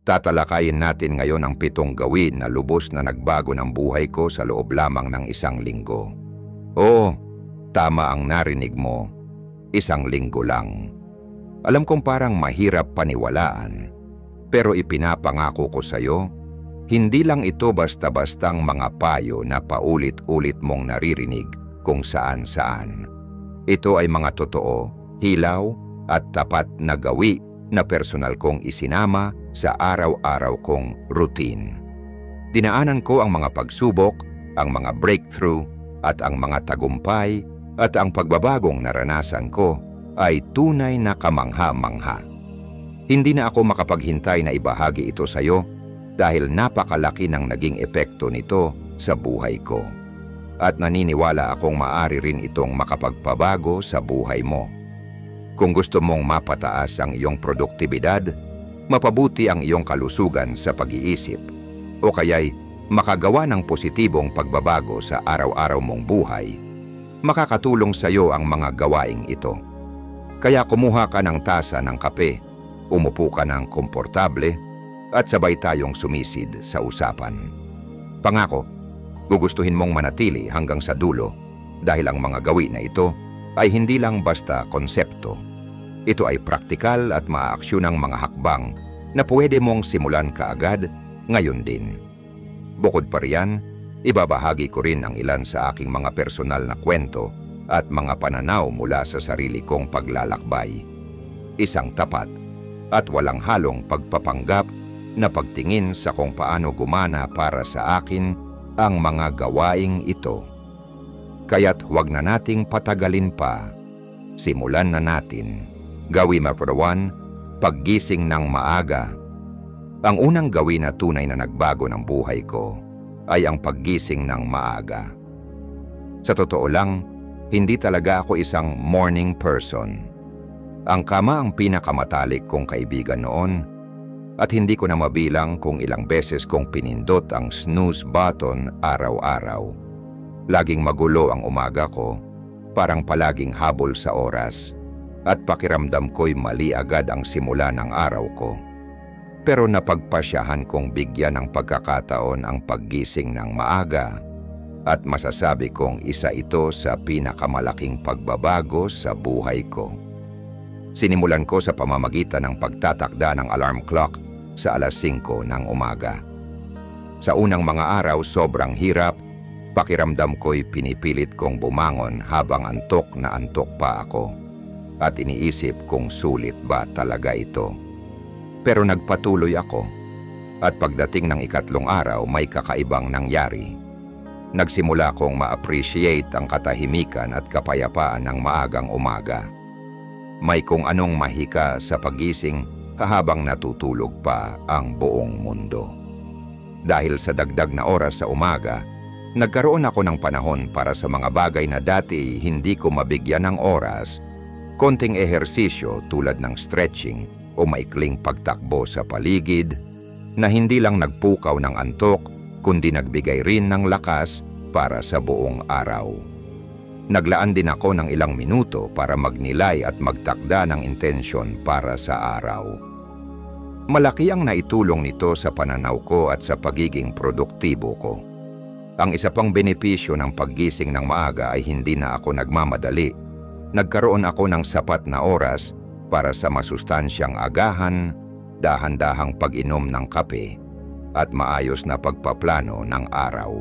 Tatalakayin natin ngayon ang 7 gawin na lubos na nagbago ng buhay ko sa loob lamang ng 1 linggo. Oo, tama ang narinig mo, 1 linggo lang. Alam kong parang mahirap paniwalaan, pero ipinapangako ko sa iyo, hindi lang ito basta-bastang mga payo na paulit-ulit mong naririnig kung saan-saan. Ito ay mga totoo, hilaw at tapat na gawi na personal kong isinama sa araw-araw kong routine. Dinaanan ko ang mga pagsubok, ang mga breakthrough at ang mga tagumpay, at ang pagbabagong naranasan ko ay tunay na kamangha-mangha. Hindi na ako makapaghintay na ibahagi ito sa iyo dahil napakalaki ng naging epekto nito sa buhay ko. At naniniwala akong maaari rin itong makapagpabago sa buhay mo. Kung gusto mong mapataas ang iyong produktibidad, mapabuti ang iyong kalusugan sa pag-iisip, o kaya'y makagawa ng positibong pagbabago sa araw-araw mong buhay, makakatulong sa iyo ang mga gawaing ito. Kaya kumuha ka ng tasa ng kape, umupo ka ng komportable, at sabay tayong sumisid sa usapan. Pangako, gugustuhin mong manatili hanggang sa dulo dahil ang mga gawin na ito ay hindi lang basta konsepto. Ito ay praktikal at maaaksiyonang mga hakbang na pwede mong simulan kaagad ngayon din. Bukod pa riyan, ibabahagi ko rin ang ilan sa aking mga personal na kwento at mga pananaw mula sa sarili kong paglalakbay. Isang tapat at walang halong pagpapanggap na pagtingin sa kung paano gumana para sa akin ang mga gawaing ito. Kaya't huwag na nating patagalin pa. Simulan na natin. Gawin number 1, paggising ng maaga. Ang unang gawin na tunay na nagbago ng buhay ko ay ang paggising ng maaga. Sa totoo lang, hindi talaga ako isang morning person. Ang kama ang pinakamatalik kong kaibigan noon, at hindi ko na mabilang kung ilang beses kong pinindot ang snooze button araw-araw. Laging magulo ang umaga ko, parang palaging habol sa oras, at pakiramdam ko'y mali agad ang simula ng araw ko. Pero napagpasyahan kong bigyan ng pagkakataon ang paggising ng maaga, at masasabi kong isa ito sa pinakamalaking pagbabago sa buhay ko. Sinimulan ko sa pamamagitan ng pagtatakda ng alarm clock sa 5:00 ng umaga. Sa unang mga araw, sobrang hirap. Pakiramdam ko'y pinipilit kong bumangon habang antok na antok pa ako. At iniisip kung sulit ba talaga ito. Pero nagpatuloy ako. At pagdating ng 3 araw, may kakaibang nangyari. Nagsimula kong ma-appreciate ang katahimikan at kapayapaan ng maagang umaga. May kung anong mahika sa pagising habang natutulog pa ang buong mundo. Dahil sa dagdag na oras sa umaga, nagkaroon ako ng panahon para sa mga bagay na dati hindi ko mabigyan ng oras, konting ehersisyo tulad ng stretching o maikling pagtakbo sa paligid, na hindi lang nagpukaw ng antok, kundi nagbigay rin ng lakas para sa buong araw. Naglaan din ako ng ilang minuto para magnilay at magtakda ng intensyon para sa araw. Malaki ang naitulong nito sa pananaw ko at sa pagiging produktibo ko. Ang isa pang benepisyo ng paggising ng maaga ay hindi na ako nagmamadali. Nagkaroon ako ng sapat na oras para sa masustansyang agahan, dahan-dahang pag-inom ng kape, at maayos na pagpaplano ng araw.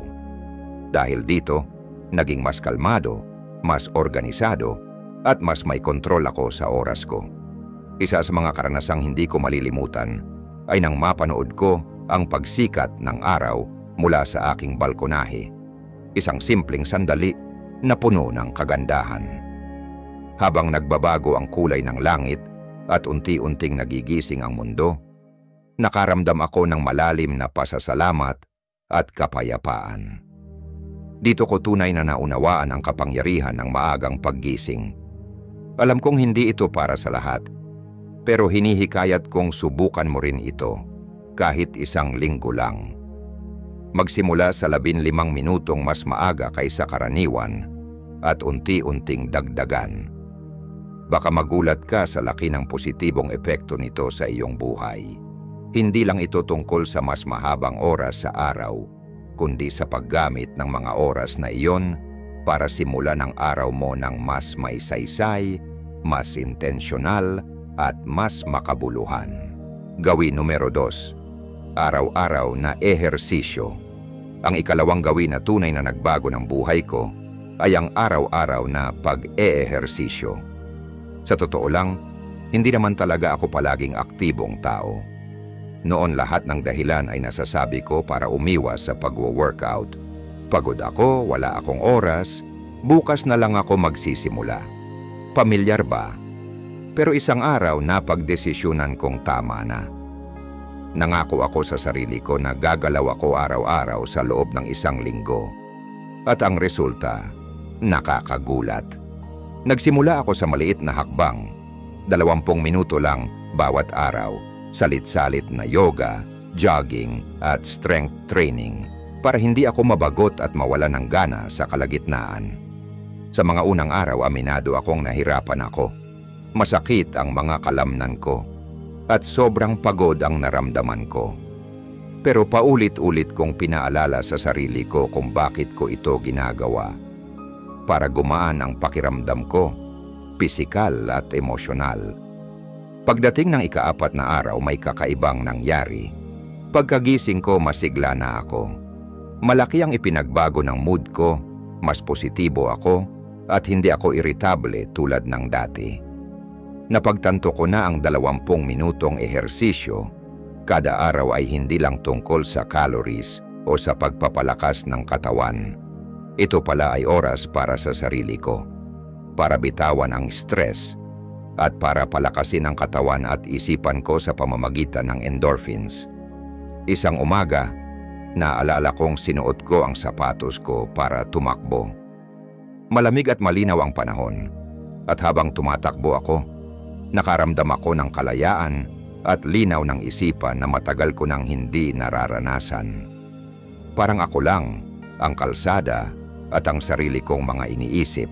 Dahil dito, naging mas kalmado, mas organisado, at mas may kontrol ako sa oras ko. Isa sa mga karanasang hindi ko malilimutan ay nang mapanood ko ang pagsikat ng araw mula sa aking balkonahe. Isang simpleng sandali na puno ng kagandahan. Habang nagbabago ang kulay ng langit at unti-unting nagigising ang mundo, nakaramdam ako ng malalim na pasasalamat at kapayapaan. Dito ko tunay na naunawaan ang kapangyarihan ng maagang paggising. Alam kong hindi ito para sa lahat, pero hinihikayat kong subukan mo rin ito, kahit 1 linggo lang. Magsimula sa 15 minutong mas maaga kaysa karaniwan at unti-unting dagdagan. Baka magulat ka sa laki ng positibong epekto nito sa iyong buhay. Hindi lang ito tungkol sa mas mahabang oras sa araw, kundi sa paggamit ng mga oras na iyon para simulan ang araw mo ng mas may saysay, mas intensyonal, at mas makabuluhan. Gawin numero 2. Araw-araw na ehersisyo. Ang ikalawang gawin na tunay na nagbago ng buhay ko ay ang araw-araw na pag-eehersisyo. Sa totoo lang, hindi naman talaga ako palaging aktibong tao. Noon lahat ng dahilan ay nasasabi ko para umiwas sa pagwo-workout. Pagod ako, wala akong oras, bukas na lang ako magsisimula. Pamilyar ba? Pero isang araw napagdesisyonan kong tama na. Nangako ako sa sarili ko na gagalaw ako araw-araw sa loob ng 1 linggo. At ang resulta, nakakagulat. Nagsimula ako sa maliit na hakbang, 20 minuto lang bawat araw, salit-salit na yoga, jogging at strength training para hindi ako mabagot at mawala ng gana sa kalagitnaan. Sa mga unang araw, aminado akong nahirapan ako. Masakit ang mga kalamnan ko at sobrang pagod ang naramdaman ko. Pero paulit-ulit kong pinaalala sa sarili ko kung bakit ko ito ginagawa. Para gumaan ang pakiramdam ko, pisikal at emosyonal. Pagdating ng ika-4 na araw, may kakaibang nangyari. Pagkagising ko, masigla na ako. Malaki ang ipinagbago ng mood ko, mas positibo ako, at hindi ako iritable tulad ng dati. Napagtanto ko na ang 20 minutong ehersisyo kada araw ay hindi lang tungkol sa calories o sa pagpapalakas ng katawan. Ito pala ay oras para sa sarili ko, para bitawan ang stress, at para palakasin ang katawan at isipan ko sa pamamagitan ng endorphins. Isang umaga, naalala kong sinuot ko ang sapatos ko para tumakbo. Malamig at malinaw ang panahon, at habang tumatakbo ako, nakaramdam ako ng kalayaan at linaw ng isipan na matagal ko nang hindi nararanasan. Parang ako lang, ang kalsada at ang sarili kong mga iniisip.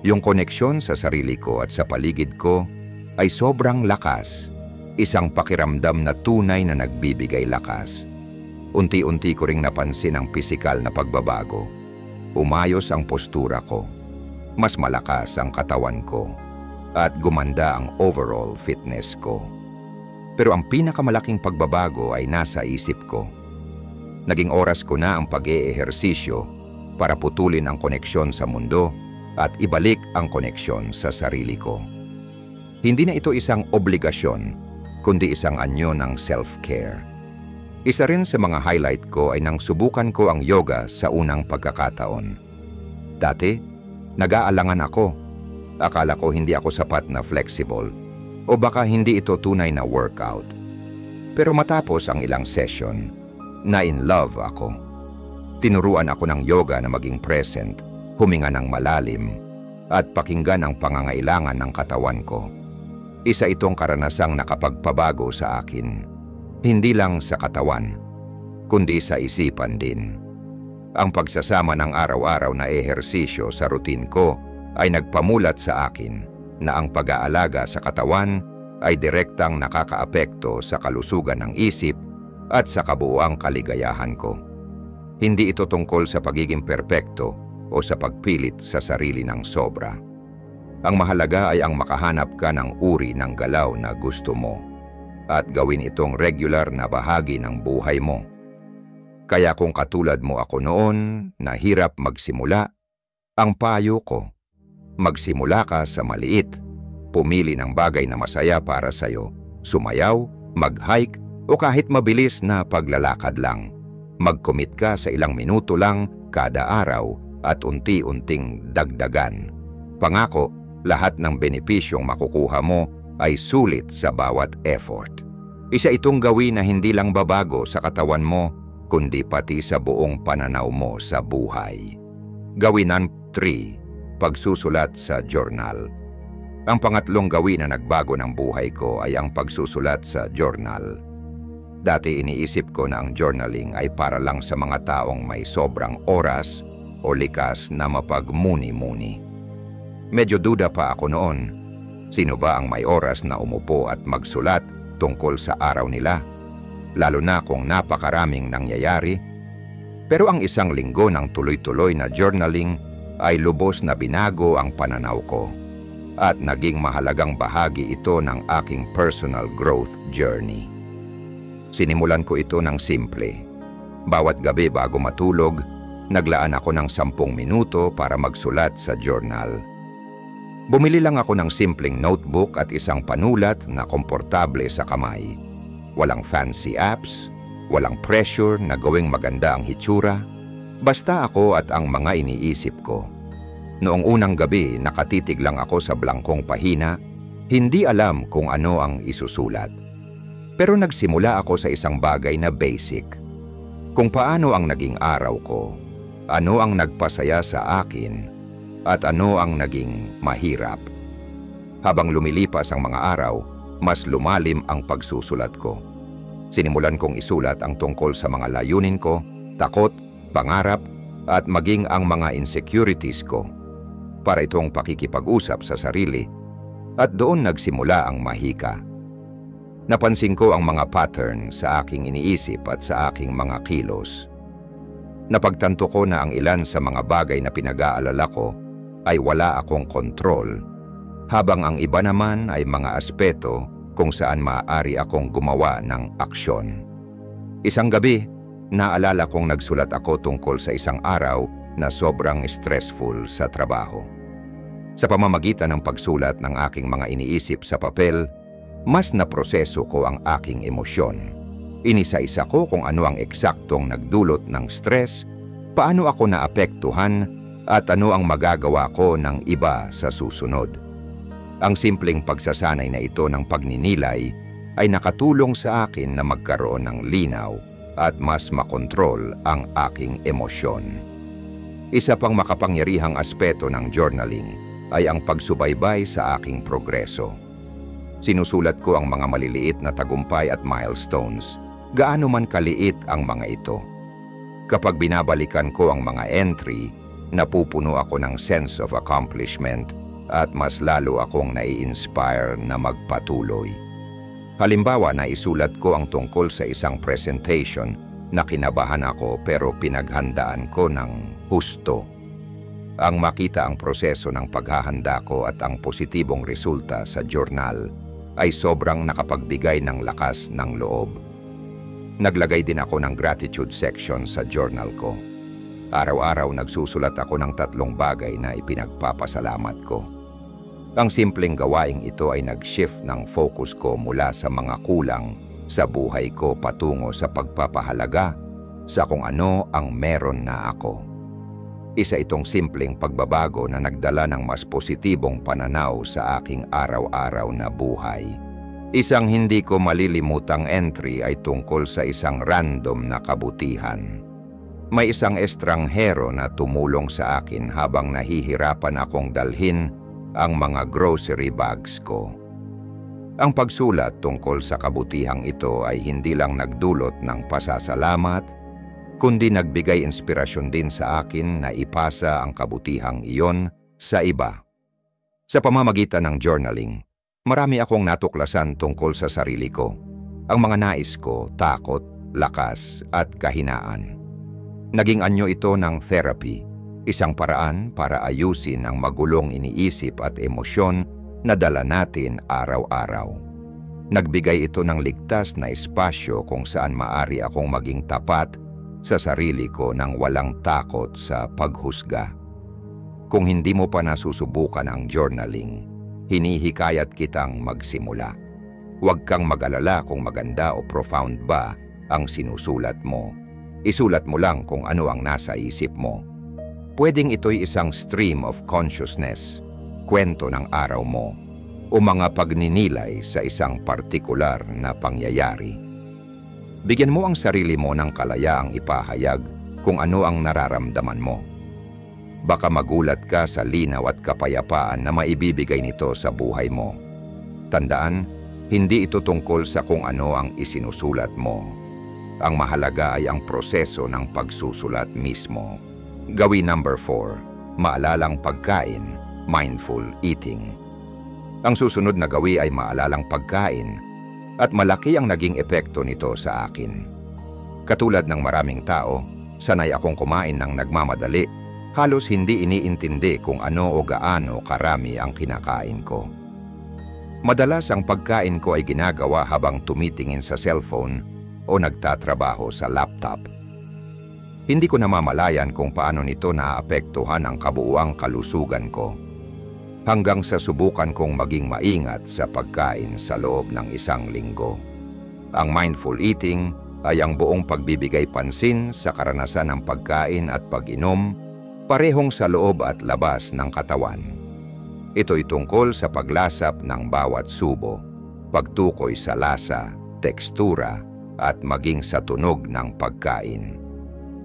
Yung koneksyon sa sarili ko at sa paligid ko ay sobrang lakas, isang pakiramdam na tunay na nagbibigay lakas. Unti-unti ko ring napansin ang pisikal na pagbabago. Umayos ang postura ko, mas malakas ang katawan ko, at gumanda ang overall fitness ko. Pero ang pinakamalaking pagbabago ay nasa isip ko. Naging oras ko na ang pag-eehersisyo para putulin ang koneksyon sa mundo at ibalik ang koneksyon sa sarili ko. Hindi na ito isang obligasyon, kundi isang anyo ng self-care. Isa rin sa mga highlight ko ay nang subukan ko ang yoga sa unang pagkakataon. Dati, nag-aalangan ako. Akala ko hindi ako sapat na flexible o baka hindi ito tunay na workout. Pero matapos ang ilang session, na-in love ako. Tinuruan ako ng yoga na maging present, huminga ng malalim, at pakinggan ang pangangailangan ng katawan ko. Isa itong karanasang nakapagpabago sa akin, hindi lang sa katawan, kundi sa isipan din. Ang pagsasama ng araw-araw na ehersisyo sa routine ko ay nagpamulat sa akin na ang pag-aalaga sa katawan ay direktang nakakaapekto sa kalusugan ng isip at sa kabuuang kaligayahan ko. Hindi ito tungkol sa pagiging perpekto o sa pagpilit sa sarili ng sobra. Ang mahalaga ay ang makahanap ka ng uri ng galaw na gusto mo at gawin itong regular na bahagi ng buhay mo. Kaya kung katulad mo ako noon na hirap magsimula, ang payo ko, magsimula ka sa maliit, pumili ng bagay na masaya para sa'yo, sumayaw, mag-hike o kahit mabilis na paglalakad lang. Mag-commit ka sa ilang minuto lang kada araw at unti-unting dagdagan. Pangako, lahat ng benepisyong makukuha mo ay sulit sa bawat effort. Isa itong gawin na hindi lang babago sa katawan mo, kundi pati sa buong pananaw mo sa buhay. Gawinan 3, pagsusulat sa journal. Ang pangatlong gawin na nagbago ng buhay ko ay ang pagsusulat sa journal. Dati iniisip ko na ang journaling ay para lang sa mga taong may sobrang oras o likas na mapagmuni-muni. Medyo duda pa ako noon. Sino ba ang may oras na umupo at magsulat tungkol sa araw nila lalo na kung napakaraming nangyayari. Pero ang isang linggo ng tuloy-tuloy na journaling ay lubos na binago ang pananaw ko at naging mahalagang bahagi ito ng aking personal growth journey. Sinimulan ko ito ng simple. Bawat gabi bago matulog, naglaan ako ng 10 minuto para magsulat sa journal. Bumili lang ako ng simpleng notebook at isang panulat na komportable sa kamay. Walang fancy apps, walang pressure na gawing maganda ang hitsura, basta ako at ang mga iniisip ko. Noong unang gabi, nakatitig lang ako sa blangkong pahina, hindi alam kung ano ang isusulat. Pero nagsimula ako sa isang bagay na basic. Kung paano ang naging araw ko, ano ang nagpasaya sa akin, at ano ang naging mahirap. Habang lumilipas ang mga araw, mas lumalim ang pagsusulat ko. Sinimulan kong isulat ang tungkol sa mga layunin ko, takot, pangarap, at maging ang mga insecurities ko. Para itong pakikipag-usap sa sarili, at doon nagsimula ang mahika. Napansin ko ang mga pattern sa aking iniisip at sa aking mga kilos. Napagtanto ko na ang ilan sa mga bagay na pinag-aalala ko ay wala akong kontrol, habang ang iba naman ay mga aspeto kung saan maaari akong gumawa ng aksyon. Isang gabi, naalala kong nagsulat ako tungkol sa isang araw na sobrang stressful sa trabaho. Sa pamamagitan ng pagsulat ng aking mga iniisip sa papel, mas naproseso ko ang aking emosyon. Inisa-isa ko kung ano ang eksaktong nagdulot ng stress, paano ako naapektuhan, at ano ang magagawa ko ng iba sa susunod. Ang simpleng pagsasanay na ito ng pagninilay ay nakatulong sa akin na magkaroon ng linaw at mas makontrol ang aking emosyon. Isa pang makapangyarihang aspeto ng journaling ay ang pagsubaybay sa aking progreso. Sinusulat ko ang mga maliliit na tagumpay at milestones, gaano man kaliit ang mga ito. Kapag binabalikan ko ang mga entry, napupuno ako ng sense of accomplishment at mas lalo akong nai-inspire na magpatuloy. Halimbawa, naisulat ko ang tungkol sa isang presentation na kinabahan ako pero pinaghandaan ko ng husto. Ang makita ang proseso ng paghahanda ko at ang positibong resulta sa journal ay sobrang nakapagbigay ng lakas ng loob. Naglagay din ako ng gratitude section sa journal ko. Araw-araw nagsusulat ako ng 3 bagay na ipinagpapasalamat ko. Ang simpleng gawaing ito ay nag-shift ng focus ko mula sa mga kulang sa buhay ko patungo sa pagpapahalaga sa kung ano ang meron na ako. Isa itong simpleng pagbabago na nagdala ng mas positibong pananaw sa aking araw-araw na buhay. Isang hindi ko malilimutang entry ay tungkol sa isang random na kabutihan. May isang estranghero na tumulong sa akin habang nahihirapan akong dalhin ang mga grocery bags ko. Ang pagsulat tungkol sa kabutihang ito ay hindi lang nagdulot ng pasasalamat, kundi nagbigay inspirasyon din sa akin na ipasa ang kabutihang iyon sa iba. Sa pamamagitan ng journaling, marami akong natuklasan tungkol sa sarili ko, ang mga nais ko, takot, lakas at kahinaan. Naging anyo ito ng therapy, isang paraan para ayusin ang magulong iniisip at emosyon na dala natin araw-araw. Nagbigay ito ng ligtas na espasyo kung saan maari akong maging tapat sa sarili ko nang walang takot sa paghusga. Kung hindi mo pa nasusubukan ang journaling, hinihikayat kitang magsimula. Huwag kang mag-alala kung maganda o profound ba ang sinusulat mo. Isulat mo lang kung ano ang nasa isip mo. Pwedeng ito'y isang stream of consciousness, kwento ng araw mo, o mga pagninilay sa isang partikular na pangyayari. Bigyan mo ang sarili mo ng kalayaang ipahayag kung ano ang nararamdaman mo. Baka magulat ka sa linaw at kapayapaan na maibibigay nito sa buhay mo. Tandaan, hindi ito tungkol sa kung ano ang isinusulat mo. Ang mahalaga ay ang proseso ng pagsusulat mismo. Gawin number 4, maalalang pagkain, mindful eating. Ang susunod na gawi ay maalalang pagkain. At malaki ang naging epekto nito sa akin. Katulad ng maraming tao, sanay akong kumain ng nagmamadali, halos hindi iniintindi kung ano o gaano karami ang kinakain ko. Madalas ang pagkain ko ay ginagawa habang tumitingin sa cellphone o nagtatrabaho sa laptop. Hindi ko namamalayan kung paano nito naaapektuhan ang kabuuang kalusugan ko. Hanggang sa subukan kong maging maingat sa pagkain sa loob ng isang linggo. Ang mindful eating ay ang buong pagbibigay pansin sa karanasan ng pagkain at pag-inom, parehong sa loob at labas ng katawan. Ito'y tungkol sa paglasap ng bawat subo, pagtukoy sa lasa, tekstura, at maging sa tunog ng pagkain.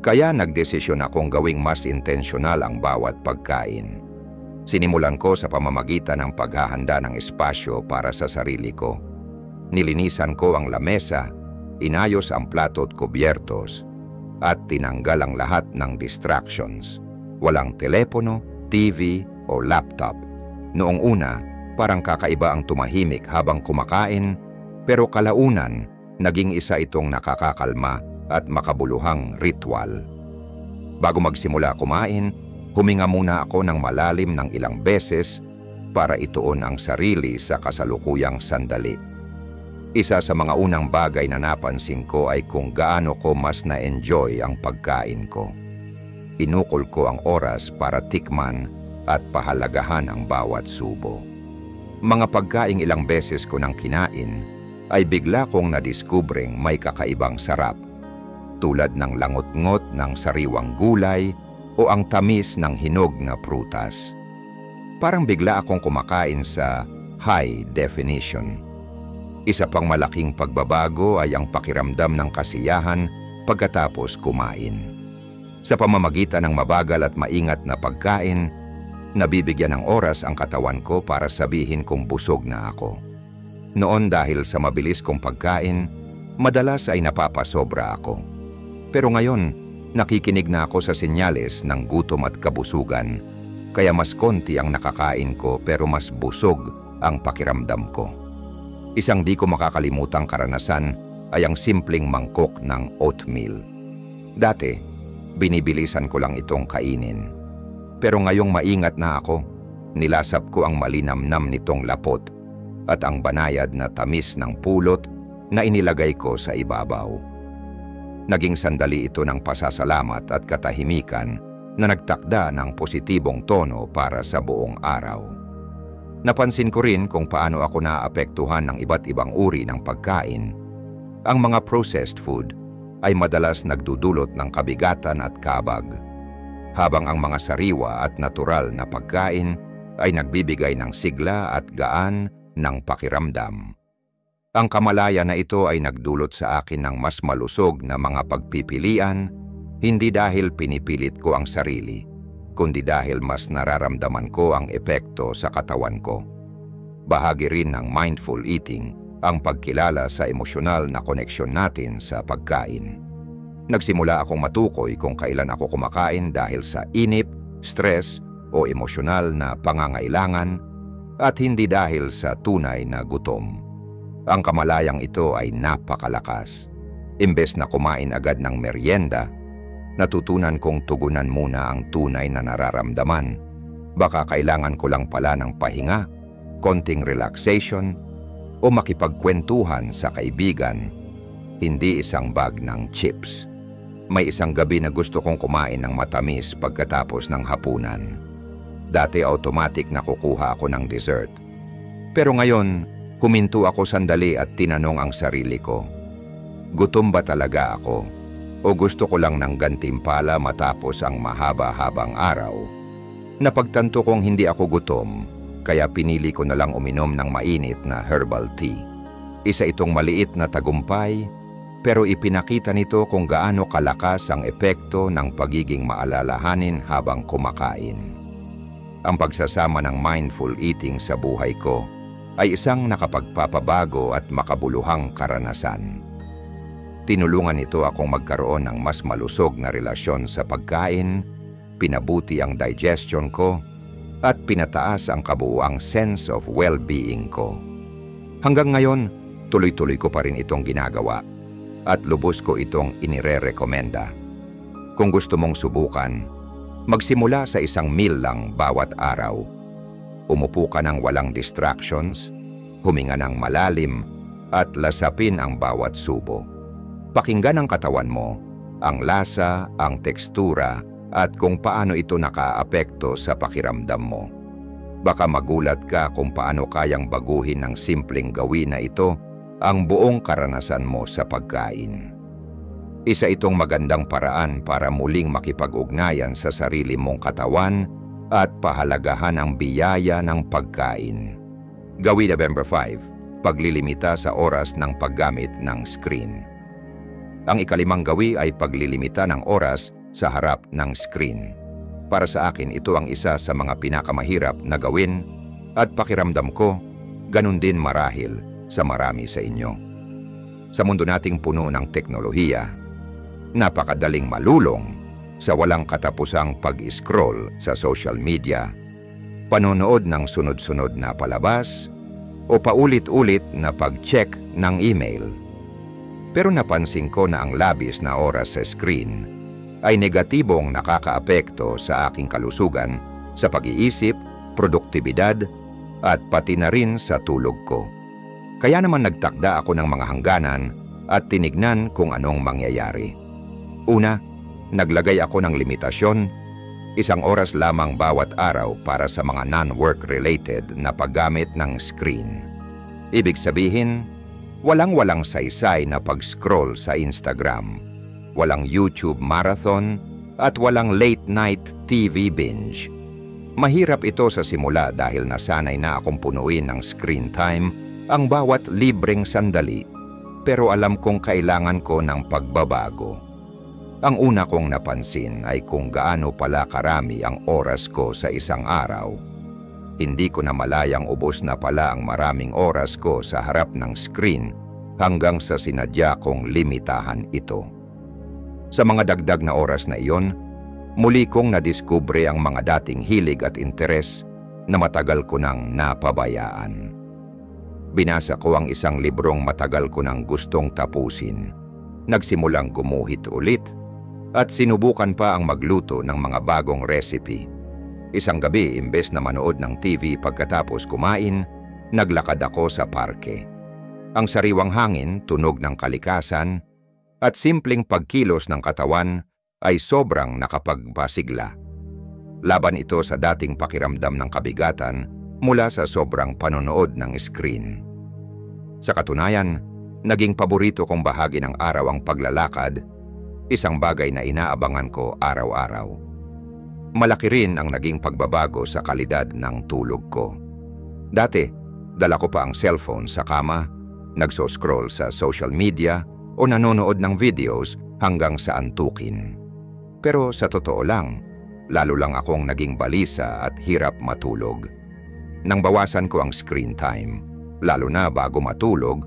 Kaya nagdesisyon akong gawing mas intensyonal ang bawat pagkain. Sinimulan ko sa pamamagitan ng paghahanda ng espasyo para sa sarili ko. Nilinisan ko ang lamesa, inayos ang plato at kubyertos, at tinanggal ang lahat ng distractions. Walang telepono, TV o laptop. Noong una, parang kakaiba ang tumahimik habang kumakain, pero kalaunan, naging isa itong nakakakalma at makabuluhang ritual. Bago magsimula kumain, huminga muna ako ng malalim ng ilang beses para ituon ang sarili sa kasalukuyang sandali. Isa sa mga unang bagay na napansin ko ay kung gaano ko mas na-enjoy ang pagkain ko. Inukol ko ang oras para tikman at pahalagahan ang bawat subo. Mga pagkaing ilang beses ko nang kinain ay bigla kong nadiskubreng may kakaibang sarap, tulad ng langot-ngot ng sariwang gulay o ang tamis ng hinog na prutas. Parang bigla akong kumakain sa high definition. Isa pang malaking pagbabago ay ang pakiramdam ng kasiyahan pagkatapos kumain. Sa pamamagitan ng mabagal at maingat na pagkain, nabibigyan ng oras ang katawan ko para sabihin kung busog na ako. Noon dahil sa mabilis kong pagkain, madalas ay napapasobra ako. Pero ngayon, nakikinig na ako sa senyales ng gutom at kabusugan, kaya mas konti ang nakakain ko pero mas busog ang pakiramdam ko. Isang di ko makakalimutang karanasan ay ang simpleng mangkok ng oatmeal. Dati, binibilisan ko lang itong kainin. Pero ngayong maingat na ako, nilasap ko ang malinamnam nitong lapot at ang banayad na tamis ng pulot na inilagay ko sa ibabaw. Naging sandali ito ng pasasalamat at katahimikan na nagtakda ng positibong tono para sa buong araw. Napansin ko rin kung paano ako naapektuhan ng iba't ibang uri ng pagkain. Ang mga processed food ay madalas nagdudulot ng kabigatan at kabag, habang ang mga sariwa at natural na pagkain ay nagbibigay ng sigla at gaan ng pakiramdam. Ang kamalaya na ito ay nagdulot sa akin ng mas malusog na mga pagpipilian, hindi dahil pinipilit ko ang sarili, kundi dahil mas nararamdaman ko ang epekto sa katawan ko. Bahagi rin ng mindful eating ang pagkilala sa emosyonal na koneksyon natin sa pagkain. Nagsimula akong matukoy kung kailan ako kumakain dahil sa inip, stress o emosyonal na pangangailangan at hindi dahil sa tunay na gutom. Ang kamalayang ito ay napakalakas. Imbes na kumain agad ng merienda, natutunan kong tugunan muna ang tunay na nararamdaman. Baka kailangan ko lang pala ng pahinga, konting relaxation, o makipagkwentuhan sa kaibigan, hindi isang bag ng chips. May isang gabi na gusto kong kumain ng matamis pagkatapos ng hapunan. Dati automatic na kukuha ako ng dessert. Pero ngayon, huminto ako sandali at tinanong ang sarili ko, gutom ba talaga ako? O gusto ko lang ng gantimpala matapos ang mahaba-habang araw? Napagtanto kong hindi ako gutom, kaya pinili ko na lang uminom ng mainit na herbal tea. Isa itong maliit na tagumpay, pero ipinakita nito kung gaano kalakas ang epekto ng pagiging maalalahanin habang kumakain. Ang pagsasama ng mindful eating sa buhay ko ay isang nakapagpapabago at makabuluhang karanasan. Tinulungan nito akong magkaroon ng mas malusog na relasyon sa pagkain, pinabuti ang digestion ko, at pinataas ang kabuuang sense of well-being ko. Hanggang ngayon, tuloy-tuloy ko pa rin itong ginagawa at lubos ko itong inire-rekomenda. Kung gusto mong subukan, magsimula sa 1 meal lang bawat araw. Umupo ka ng walang distractions, huminga ng malalim, at lasapin ang bawat subo. Pakinggan ang katawan mo, ang lasa, ang tekstura, at kung paano ito nakaapekto sa pakiramdam mo. Baka magulat ka kung paano kayang baguhin ng simpleng gawin na ito ang buong karanasan mo sa pagkain. Isa itong magandang paraan para muling makipag-ugnayan sa sarili mong katawan at pahalagahan ang biyaya ng pagkain. Gawin November 5, paglilimita sa oras ng paggamit ng screen. Ang ikalimang gawi ay paglilimita ng oras sa harap ng screen. Para sa akin, ito ang isa sa mga pinakamahirap na gawin at pakiramdam ko, ganun din marahil sa marami sa inyo. Sa mundo nating puno ng teknolohiya, napakadaling malulong sa walang katapusang pag-scroll sa social media, panonood ng sunod-sunod na palabas, o paulit-ulit na pag-check ng email. Pero napansin ko na ang labis na oras sa screen ay negatibong nakakaapekto sa aking kalusugan, sa pag-iisip, produktibidad, at pati na rin sa tulog ko. Kaya naman nagtakda ako ng mga hangganan at tinignan kung anong mangyayari. Una, naglagay ako ng limitasyon, 1 oras lamang bawat araw para sa mga non-work-related na paggamit ng screen. Ibig sabihin, walang saysay na pag-scroll sa Instagram, walang YouTube marathon, at walang late-night TV binge. Mahirap ito sa simula dahil nasanay na akong punuin ng screen time ang bawat libreng sandali, pero alam kong kailangan ko ng pagbabago. Ang una kong napansin ay kung gaano pala karami ang oras ko sa isang araw. Hindi ko na malayang ubos na pala ang maraming oras ko sa harap ng screen hanggang sa sinadya kong limitahan ito. Sa mga dagdag na oras na iyon, muli kong nadiskubre ang mga dating hilig at interes na matagal ko nang napabayaan. Binasa ko ang isang librong matagal ko nang gustong tapusin. Nagsimulang gumuhit ulit at sinubukan pa ang magluto ng mga bagong recipe. Isang gabi, imbes na manood ng TV pagkatapos kumain, naglakad ako sa parke. Ang sariwang hangin, tunog ng kalikasan, at simpleng pagkilos ng katawan ay sobrang nakapagpasigla. Laban ito sa dating pakiramdam ng kabigatan mula sa sobrang panonood ng screen. Sa katunayan, naging paborito kong bahagi ng araw ang paglalakad, isang bagay na inaabangan ko araw-araw. Malaki rin ang naging pagbabago sa kalidad ng tulog ko. Dati, dala ko pa ang cellphone sa kama, nagso-scroll sa social media, o nanonood ng videos hanggang sa antukin. Pero sa totoo lang, lalo lang akong naging balisa at hirap matulog. Nang bawasan ko ang screen time, lalo na bago matulog,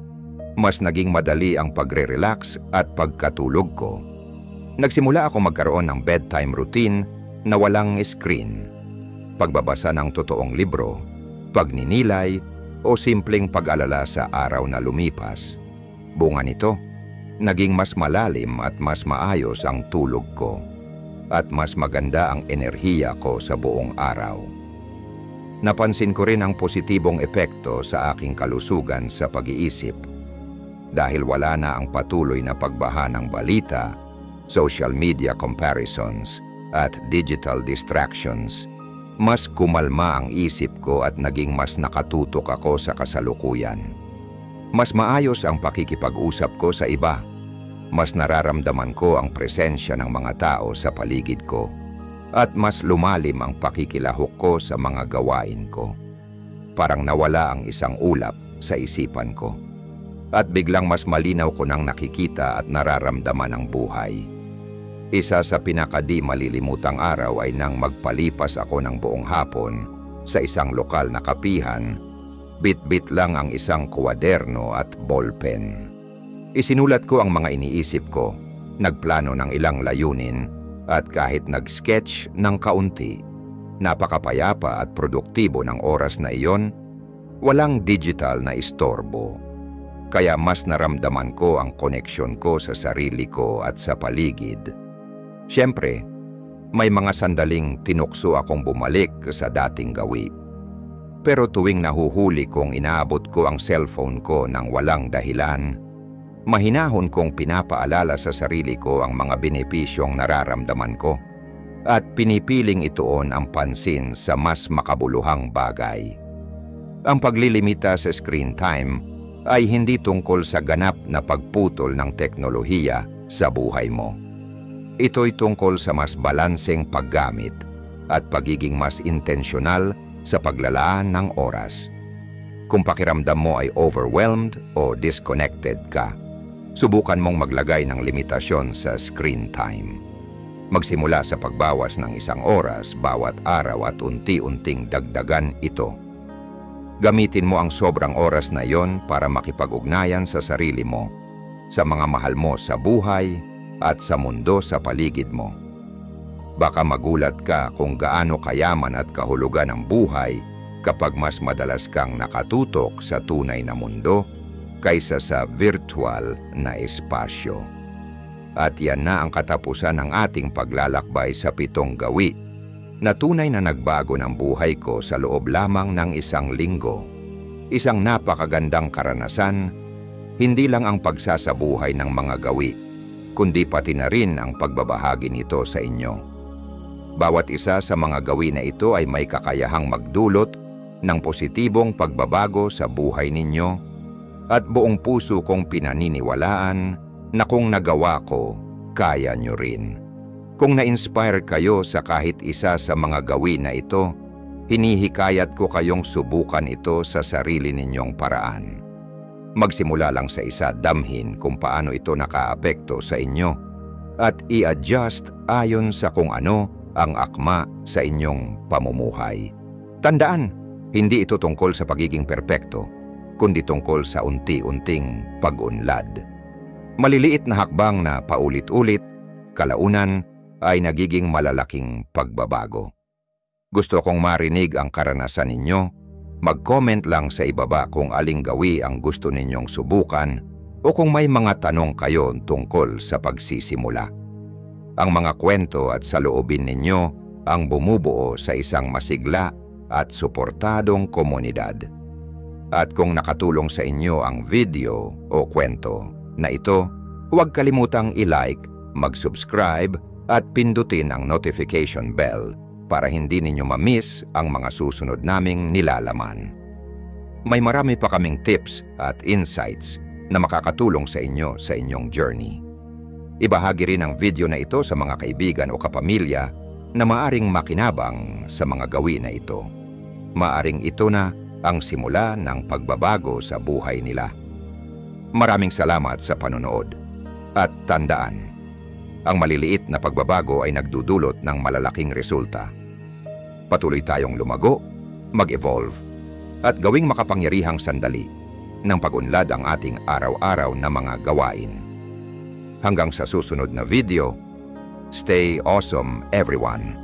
mas naging madali ang pagre-relax at pagkatulog ko. Nagsimula ako magkaroon ng bedtime routine na walang screen. Pagbabasa ng totoong libro, pagninilay, o simpleng pag-alala sa araw na lumipas. Bunga nito, naging mas malalim at mas maayos ang tulog ko at mas maganda ang enerhiya ko sa buong araw. Napansin ko rin ang positibong epekto sa aking kalusugan sa pag-iisip. Dahil wala na ang patuloy na pagbaha ng balita, social media comparisons, at digital distractions, mas kumalma ang isip ko at naging mas nakatutok ako sa kasalukuyan. Mas maayos ang pakikipag-usap ko sa iba. Mas nararamdaman ko ang presensya ng mga tao sa paligid ko. At mas lumalim ang pakikilahok ko sa mga gawain ko. Parang nawala ang isang ulap sa isipan ko. At biglang mas malinaw ko nang nakikita at nararamdaman ang buhay. Isa sa pinakadi malilimutang araw ay nang magpalipas ako ng buong hapon sa isang lokal na kapihan. Bit-bit lang ang isang kwaderno at ballpen. Isinulat ko ang mga iniisip ko, nagplano ng ilang layunin, at kahit nag-sketch ng kaunti. Napakapayapa at produktibo ng oras na iyon, walang digital na istorbo. kaya mas naramdaman ko ang koneksyon ko sa sarili ko at sa paligid. Siyempre, may mga sandaling tinukso akong bumalik sa dating gawi. Pero tuwing nahuhuli kong inaabot ko ang cellphone ko ng walang dahilan, mahinahon kong pinapaalala sa sarili ko ang mga benepisyong nararamdaman ko at pinipiling ituon ang pansin sa mas makabuluhang bagay. Ang paglilimita sa screen time ay hindi tungkol sa ganap na pagputol ng teknolohiya sa buhay mo. Ito'y tungkol sa mas balanseng paggamit at pagiging mas intensyonal sa paglalaan ng oras. Kung pakiramdam mo ay overwhelmed o disconnected ka, subukan mong maglagay ng limitasyon sa screen time. Magsimula sa pagbawas ng 1 oras bawat araw at unti-unting dagdagan ito. Gamitin mo ang sobrang oras na iyon para makipag-ugnayan sa sarili mo, sa mga mahal mo sa buhay at sa mundo sa paligid mo. Baka magulat ka kung gaano kayaman at kahulugan ang buhay kapag mas madalas kang nakatutok sa tunay na mundo kaysa sa virtual na espasyo. At yan na ang katapusan ng ating paglalakbay sa 7 gawi na tunay na nagbago ng buhay ko sa loob lamang ng 1 linggo. Isang napakagandang karanasan, hindi lang ang pagsasabuhay ng mga gawi, kundi pati na rin ang pagbabahagi nito sa inyo. Bawat isa sa mga gawi na ito ay may kakayahang magdulot ng positibong pagbabago sa buhay ninyo at buong puso kong pinaniniwalaan na kung nagawa ko, kaya nyo rin. Kung na-inspire kayo sa kahit isa sa mga gawin na ito, hinihikayat ko kayong subukan ito sa sarili ninyong paraan. Magsimula lang sa isa, damhin kung paano ito nakaapekto sa inyo at i-adjust ayon sa kung ano ang akma sa inyong pamumuhay. Tandaan, hindi ito tungkol sa pagiging perpekto, kundi tungkol sa unti-unting pag-unlad. Maliliit na hakbang na paulit-ulit, kalaunan ay nagiging malalaking pagbabago. Gusto kong marinig ang karanasan ninyo. Mag-comment lang sa ibaba kung aling gawi ang gusto ninyong subukan o kung may mga tanong kayo tungkol sa pagsisimula. Ang mga kwento at saloobin ninyo ang bumubuo sa isang masigla at suportadong komunidad. At kung nakatulong sa inyo ang video o kwento na ito, huwag kalimutang i-like, mag-subscribe at pindutin ang notification bell para hindi ninyo ma-miss ang mga susunod naming nilalaman. May marami pa kaming tips at insights na makakatulong sa inyo sa inyong journey. Ibahagi rin ang video na ito sa mga kaibigan o kapamilya na maaring makinabang sa mga gawin na ito. Maaring ito na ang simula ng pagbabago sa buhay nila. Maraming salamat sa panonood. At tandaan, ang maliliit na pagbabago ay nagdudulot ng malalaking resulta. Patuloy tayong lumago, mag-evolve, at gawing makapangyarihang sandali ng pag-unlad ang ating araw-araw na mga gawain. Hanggang sa susunod na video, stay awesome everyone!